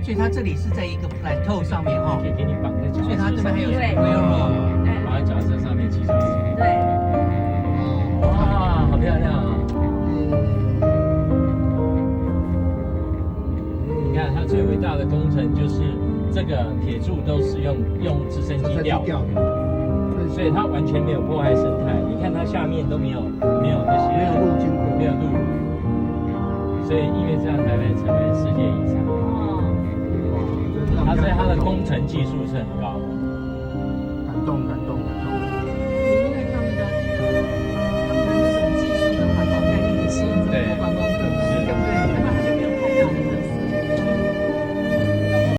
所以它这里是在一个 plateau 上面哈，可以给你绑在脚所以它这边还有 对 railroad。绑在脚车上面骑车。对，哇，好漂亮啊！你看它最伟大的工程就是这个铁柱都是用直升机吊的，所以它完全没有破坏生态。你看它下面都没有那些没有路经过，没有路，所以因为这样才会成为世界遗产。哦，哇，所以它的工程技术是很高的。感动。